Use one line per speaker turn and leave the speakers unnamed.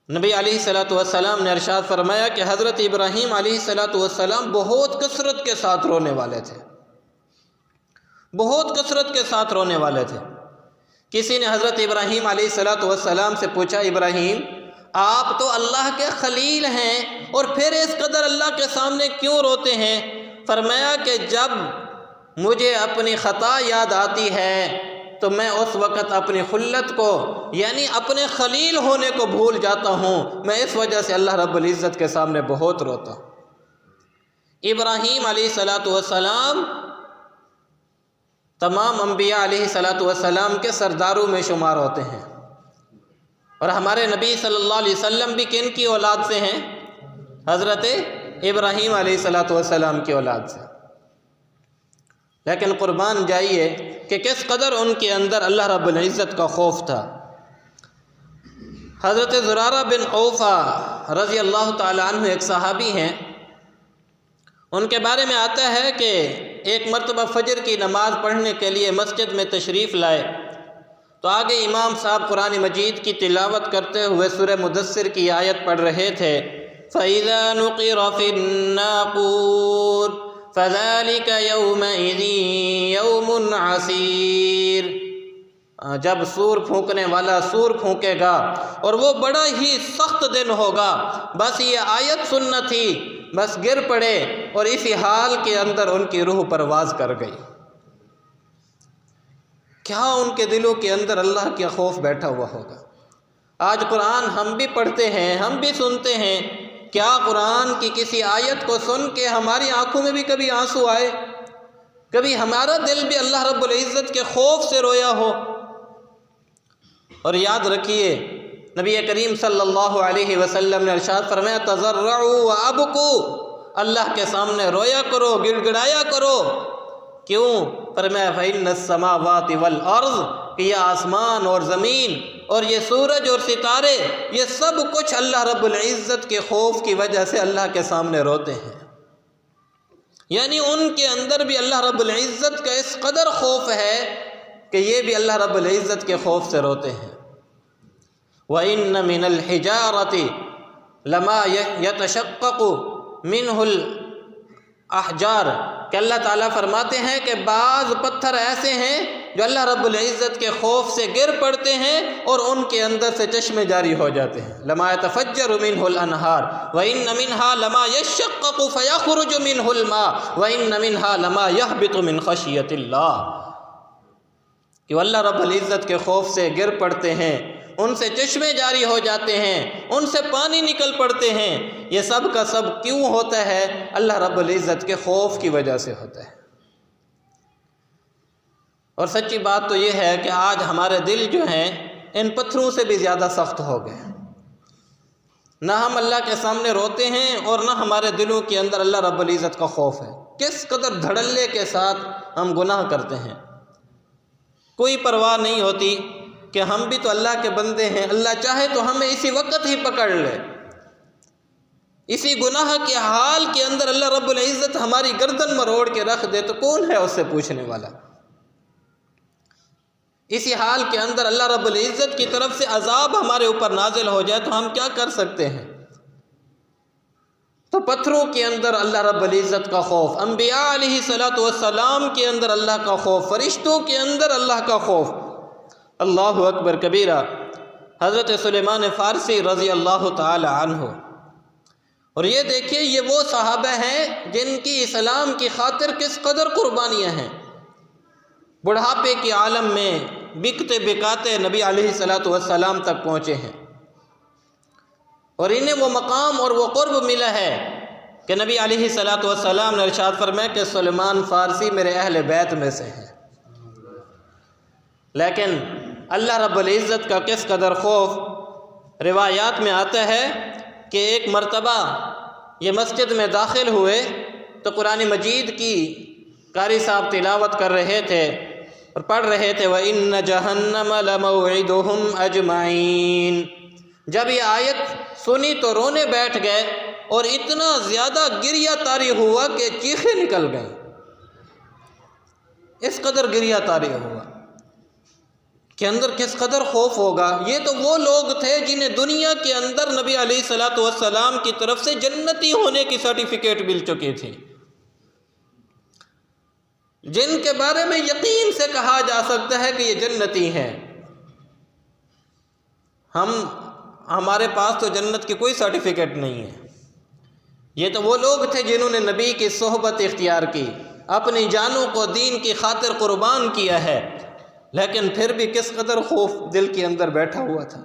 نبی علیہ الصلوۃ والسلام نے ارشاد فرمایا کہ حضرت ابراہیم علیہ الصلوۃ والسلام بہت کثرت کے ساتھ رونے والے تھے، بہت کثرت کے ساتھ رونے والے تھے۔ کسی نے حضرت ابراہیم علیہ الصلوۃ والسلام سے پوچھا، ابراہیم آپ تو اللہ کے خلیل ہیں اور پھر اس قدر اللہ کے سامنے کیوں روتے ہیں؟ فرمایا کہ جب مجھے اپنی خطا یاد آتی ہے تو میں اس وقت اپنی خلت کو یعنی اپنے خلیل ہونے کو بھول جاتا ہوں، میں اس وجہ سے اللہ رب العزت کے سامنے بہت روتا ہوں۔ ابراہیم علیہ الصلوۃ والسلام تمام انبیاء علیہ الصلوۃ والسلام کے سرداروں میں شمار ہوتے ہیں، اور ہمارے نبی صلی اللہ علیہ وسلم بھی کن کی اولاد سے ہیں؟ حضرت ابراہیم علیہ الصلوۃ والسلام کی اولاد سے۔ لیکن قربان جائیے کہ کس قدر ان کے اندر اللہ رب العزت کا خوف تھا۔ حضرت زرارہ بن اوفا رضی اللہ تعالی عنہ ایک صحابی ہیں، ان کے بارے میں آتا ہے کہ ایک مرتبہ فجر کی نماز پڑھنے کے لیے مسجد میں تشریف لائے تو آگے امام صاحب قرآن مجید کی تلاوت کرتے ہوئے سورہ مدثر کی آیت پڑھ رہے تھے، فَإِذَا نُقِرَ فِي النَّاقُورِ فَذَلِكَ يَوْمَئِذٍ يَوْمٌ عَسِيرٌ۔ جب سور پھونکنے والا سور پھونکے گا اور وہ بڑا ہی سخت دن ہوگا۔ بس یہ آیت سننا تھی، بس گر پڑے اور اسی حال کے اندر ان کی روح پرواز کر گئی۔ کیا ان کے دلوں کے اندر اللہ کا خوف بیٹھا ہوا ہوگا۔ آج قرآن ہم بھی پڑھتے ہیں، ہم بھی سنتے ہیں، کیا قرآن کی کسی آیت کو سن کے ہماری آنکھوں میں بھی کبھی آنسو آئے؟ کبھی ہمارا دل بھی اللہ رب العزت کے خوف سے رویا ہو؟ اور یاد رکھیے نبی کریم صلی اللہ علیہ وسلم نے ارشاد فرمایا، تضرعوا وابکوا، اللہ کے سامنے رویا کرو، گڑ گڑایا کرو۔ کیوں؟ فرمایا فإن السماوات والارض، کہ یہ آسمان اور زمین اور یہ سورج اور ستارے، یہ سب کچھ اللہ رب العزت کے خوف کی وجہ سے اللہ کے سامنے روتے ہیں۔ یعنی ان کے اندر بھی اللہ رب العزت کا اس قدر خوف ہے کہ یہ بھی اللہ رب العزت کے خوف سے روتے ہیں۔ وَإِنَّ مِنَ الْحِجَارَةِ لَمَا يَتَشَقَّقُ مِنْهُ الْأَحْجَارُ، کہ اللہ تعالیٰ فرماتے ہیں کہ بعض پتھر ایسے ہیں جو اللہ رب العزت کے خوف سے گر پڑتے ہیں اور ان کے اندر سے چشمے جاری ہو جاتے ہیں۔ لَمَا يَتَفَجَّرُ مِنْهُ الْأَنْهَارُ وَإِنَّ مِنْهَا لَمَا يَشَّقَّقُ فَيَخْرُجُ مِنْهُ الْمَاءُ وَإِنَّ مِنْهَا لَمَا يَهْبِطُ مِنْ خَشْيَةِ اللَّهِ، کہ اللہ رب العزت کے خوف سے گر پڑتے ہیں، ان سے چشمے جاری ہو جاتے ہیں، ان سے پانی نکل پڑتے ہیں۔ یہ سب کا سب کیوں ہوتا ہے؟ اللہ رب العزت کے خوف کی وجہ سے ہوتا ہے۔ اور سچی بات تو یہ ہے کہ آج ہمارے دل جو ہیں ان پتھروں سے بھی زیادہ سخت ہو گئے، نہ ہم اللہ کے سامنے روتے ہیں اور نہ ہمارے دلوں کے اندر اللہ رب العزت کا خوف ہے۔ کس قدر دھڑلے کے ساتھ ہم گناہ کرتے ہیں، کوئی پرواہ نہیں ہوتی کہ ہم بھی تو اللہ کے بندے ہیں، اللہ چاہے تو ہمیں اسی وقت ہی پکڑ لے۔ اسی گناہ کے حال کے اندر اللہ رب العزت ہماری گردن مروڑ کے رکھ دے تو کون ہے اس سے پوچھنے والا؟ اسی حال کے اندر اللہ رب العزت کی طرف سے عذاب ہمارے اوپر نازل ہو جائے تو ہم کیا کر سکتے ہیں؟ تو پتھروں کے اندر اللہ رب العزت کا خوف، انبیاء علیہ الصلوۃ والسلام کے اندر اللہ کا خوف، فرشتوں کے اندر اللہ کا خوف۔ اللہ اکبر کبیرہ۔ حضرت سلیمان فارسی رضی اللہ تعالی عنہ، اور یہ دیکھیے یہ وہ صحابہ ہیں جن کی اسلام کی خاطر کس قدر قربانیاں ہیں۔ بڑھاپے کے عالم میں بکتے بکاتے نبی علیہ الصلوۃ والسلام تک پہنچے ہیں، اور انہیں وہ مقام اور وہ قرب ملا ہے کہ نبی علیہ الصلوۃ والسلام نے ارشاد فرمایا کہ سلیمان فارسی میرے اہل بیت میں سے ہیں۔ لیکن اللہ رب العزت کا کس قدر خوف۔ روایات میں آتا ہے کہ ایک مرتبہ یہ مسجد میں داخل ہوئے تو قرآن مجید کی قاری صاحب تلاوت کر رہے تھے اور پڑھ رہے تھے وَإِنَّ جَهَنَّمَ لَمَوْعِدُهُمْ أَجْمَعِينَ۔ جب یہ آیت سنی تو رونے بیٹھ گئے اور اتنا زیادہ گریہ طاری ہوا کہ چیخیں نکل گئیں، اس قدر گریہ طاری ہوا۔ کے اندر کس قدر خوف ہوگا۔ یہ تو وہ لوگ تھے جنہیں دنیا کے اندر نبی علیہ الصلوۃ والسلام کی طرف سے جنتی ہونے کی سرٹیفکیٹ مل چکی تھی، جن کے بارے میں یقین سے کہا جا سکتا ہے کہ یہ جنتی ہیں۔ ہمارے پاس تو جنت کی کوئی سرٹیفکیٹ نہیں ہے۔ یہ تو وہ لوگ تھے جنہوں نے نبی کی صحبت اختیار کی، اپنی جانوں کو دین کی خاطر قربان کیا ہے، لیکن پھر بھی کس قدر خوف دل کے اندر بیٹھا ہوا تھا۔